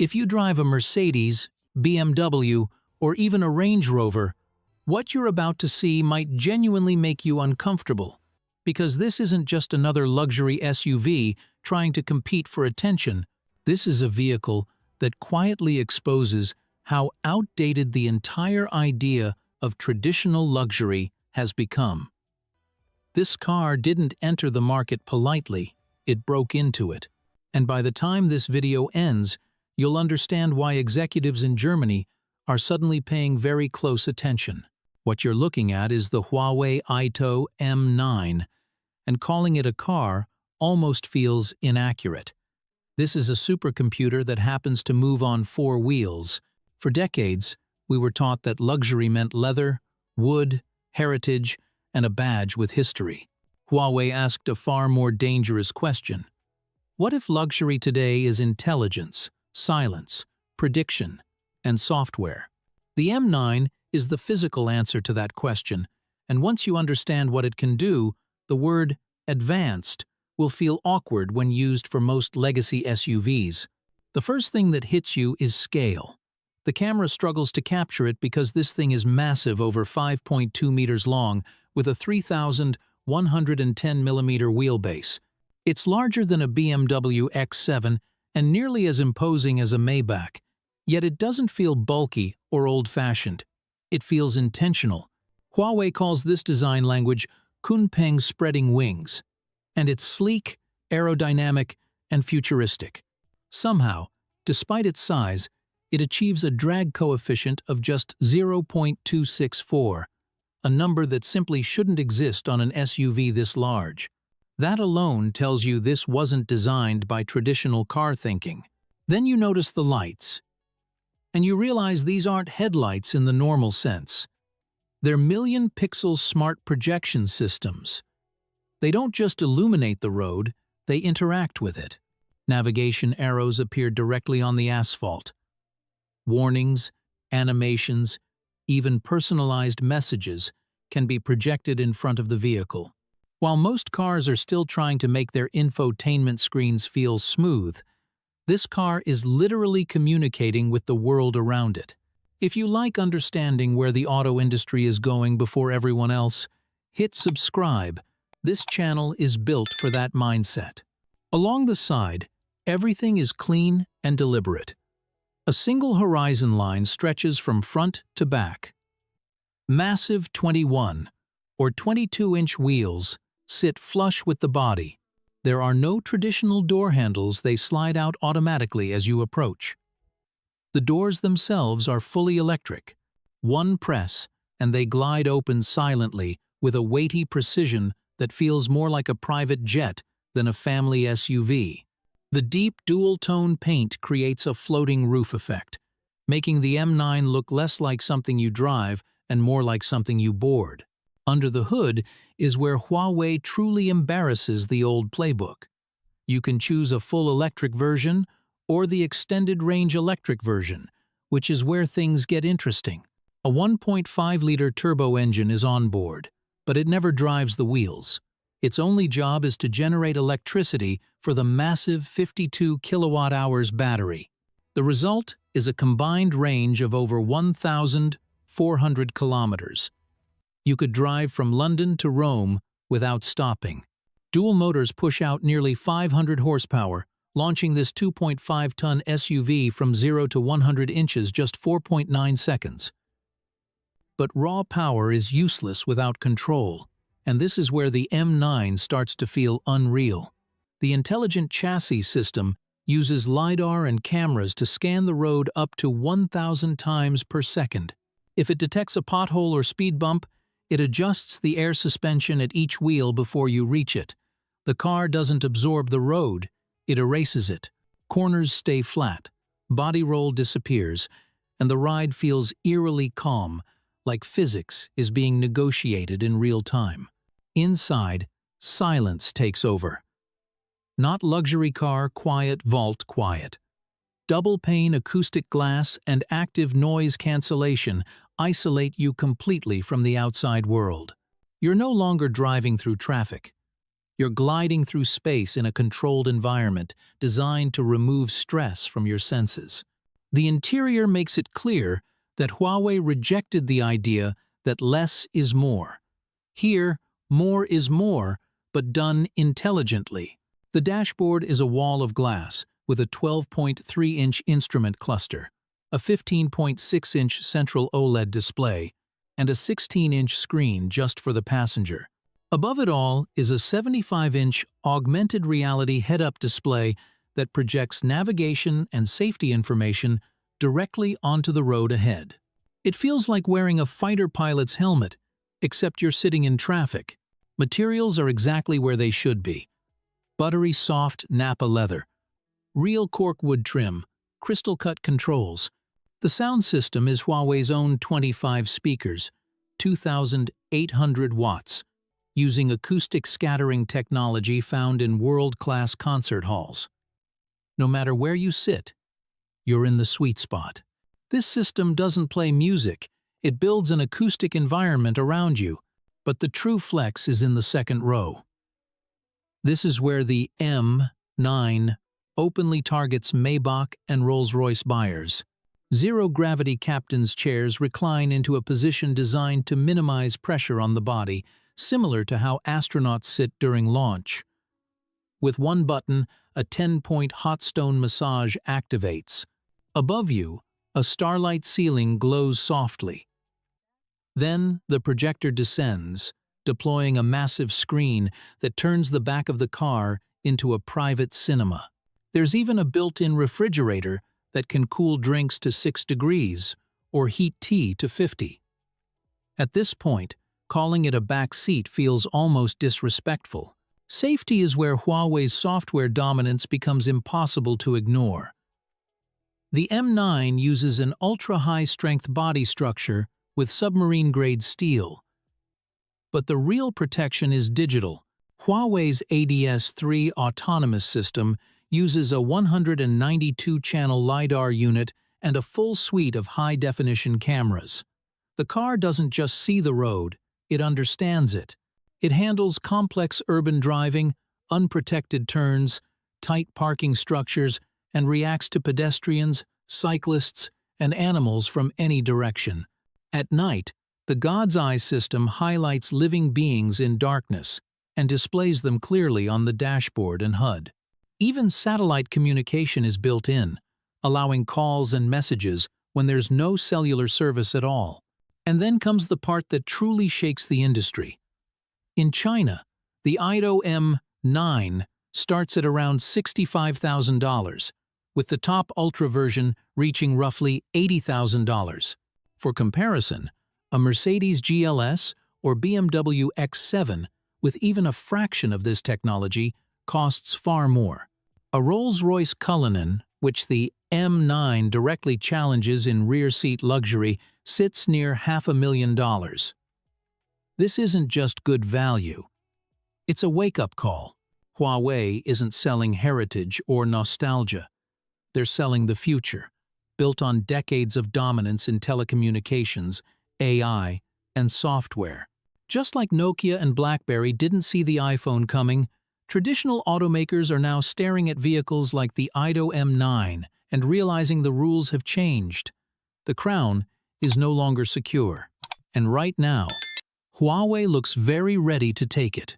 If you drive a Mercedes, BMW, or even a Range Rover, what you're about to see might genuinely make you uncomfortable, because this isn't just another luxury SUV trying to compete for attention. This is a vehicle that quietly exposes how outdated the entire idea of traditional luxury has become. This car didn't enter the market politely, it broke into it. And by the time this video ends, you'll understand why executives in Germany are suddenly paying very close attention. What you're looking at is the Huawei Aito M9, and calling it a car almost feels inaccurate. This is a supercomputer that happens to move on 4 wheels. For decades, we were taught that luxury meant leather, wood, heritage, and a badge with history. Huawei asked a far more dangerous question. What if luxury today is intelligence, silence, prediction, and software? The M9 is the physical answer to that question, and once you understand what it can do, the word advanced will feel awkward when used for most legacy SUVs. The first thing that hits you is scale. The camera struggles to capture it because this thing is massive, over 5.2 meters long, with a 3,110 millimeter wheelbase. It's larger than a BMW X7 and nearly as imposing as a Maybach, yet it doesn't feel bulky or old-fashioned. It feels intentional. Huawei calls this design language Kunpeng spreading wings, and it's sleek, aerodynamic, and futuristic. Somehow, despite its size, it achieves a drag coefficient of just 0.264, a number that simply shouldn't exist on an SUV this large. That alone tells you this wasn't designed by traditional car thinking. Then you notice the lights, and you realize these aren't headlights in the normal sense. They're million-pixel smart projection systems. They don't just illuminate the road, they interact with it. Navigation arrows appear directly on the asphalt. Warnings, animations, even personalized messages can be projected in front of the vehicle. While most cars are still trying to make their infotainment screens feel smooth, this car is literally communicating with the world around it. If you like understanding where the auto industry is going before everyone else, hit subscribe. This channel is built for that mindset. Along the side, everything is clean and deliberate. A single horizon line stretches from front to back. Massive 21 or 22-inch wheels sit flush with the body. There are no traditional door handles, they slide out automatically as you approach. The doors themselves are fully electric. One press, and they glide open silently with a weighty precision that feels more like a private jet than a family SUV. The deep dual-tone paint creates a floating roof effect, making the M9 look less like something you drive and more like something you board. Under the hood is where Huawei truly embarrasses the old playbook. You can choose a full electric version or the extended range electric version, which is where things get interesting. A 1.5-liter turbo engine is on board, but it never drives the wheels. Its only job is to generate electricity for the massive 52 kilowatt-hours battery. The result is a combined range of over 1,400 kilometers. You could drive from London to Rome without stopping. Dual motors push out nearly 500 horsepower, launching this 2.5-ton SUV from 0 to 100 inches just 4.9 seconds. But raw power is useless without control, and this is where the M9 starts to feel unreal. The intelligent chassis system uses LiDAR and cameras to scan the road up to 1,000 times per second. If it detects a pothole or speed bump, it adjusts the air suspension at each wheel before you reach it. The car doesn't absorb the road, it erases it. Corners stay flat, body roll disappears, and the ride feels eerily calm, like physics is being negotiated in real time. Inside, silence takes over. Not luxury car, quiet, vault, quiet. Double-pane acoustic glass and active noise cancellation isolate you completely from the outside world. You're no longer driving through traffic. You're gliding through space in a controlled environment designed to remove stress from your senses. The interior makes it clear that Huawei rejected the idea that less is more. Here, more is more, but done intelligently. The dashboard is a wall of glass with a 12.3-inch instrument cluster, a 15.6-inch central OLED display, and a 16-inch screen just for the passenger. Above it all is a 75-inch augmented reality head-up display that projects navigation and safety information directly onto the road ahead. It feels like wearing a fighter pilot's helmet, except you're sitting in traffic. Materials are exactly where they should be. Buttery soft Napa leather, real cork wood trim, crystal-cut controls. The sound system is Huawei's own 25 speakers, 2,800 watts, using acoustic scattering technology found in world-class concert halls. No matter where you sit, you're in the sweet spot. This system doesn't play music, it builds an acoustic environment around you, but the true flex is in the second row. This is where the M9 openly targets Maybach and Rolls-Royce buyers. Zero-gravity captain's chairs recline into a position designed to minimize pressure on the body, similar to how astronauts sit during launch. With one button, a 10-point hot stone massage activates. Above you, a starlight ceiling glows softly. Then the projector descends, deploying a massive screen that turns the back of the car into a private cinema. There's even a built-in refrigerator that can cool drinks to 6 degrees or heat tea to 50. At this point, calling it a back seat feels almost disrespectful. Safety is where Huawei's software dominance becomes impossible to ignore. The M9 uses an ultra-high-strength body structure with submarine-grade steel. But the real protection is digital. Huawei's ADS-3 autonomous system uses a 192-channel LiDAR unit and a full suite of high-definition cameras. The car doesn't just see the road, it understands it. It handles complex urban driving, unprotected turns, tight parking structures, and reacts to pedestrians, cyclists, and animals from any direction. At night, the God's Eye system highlights living beings in darkness and displays them clearly on the dashboard and HUD. Even satellite communication is built in, allowing calls and messages when there's no cellular service at all. And then comes the part that truly shakes the industry. In China, the Aito M9 starts at around $65,000, with the top Ultra version reaching roughly $80,000. For comparison, a Mercedes GLS or BMW X7 with even a fraction of this technology costs far more. A Rolls-Royce Cullinan, which the M9 directly challenges in rear-seat luxury, sits near $500,000. This isn't just good value. It's a wake-up call. Huawei isn't selling heritage or nostalgia. They're selling the future, built on decades of dominance in telecommunications, AI, and software. Just like Nokia and BlackBerry didn't see the iPhone coming, traditional automakers are now staring at vehicles like the Aito M9 and realizing the rules have changed. The crown is no longer secure. And right now, Huawei looks very ready to take it.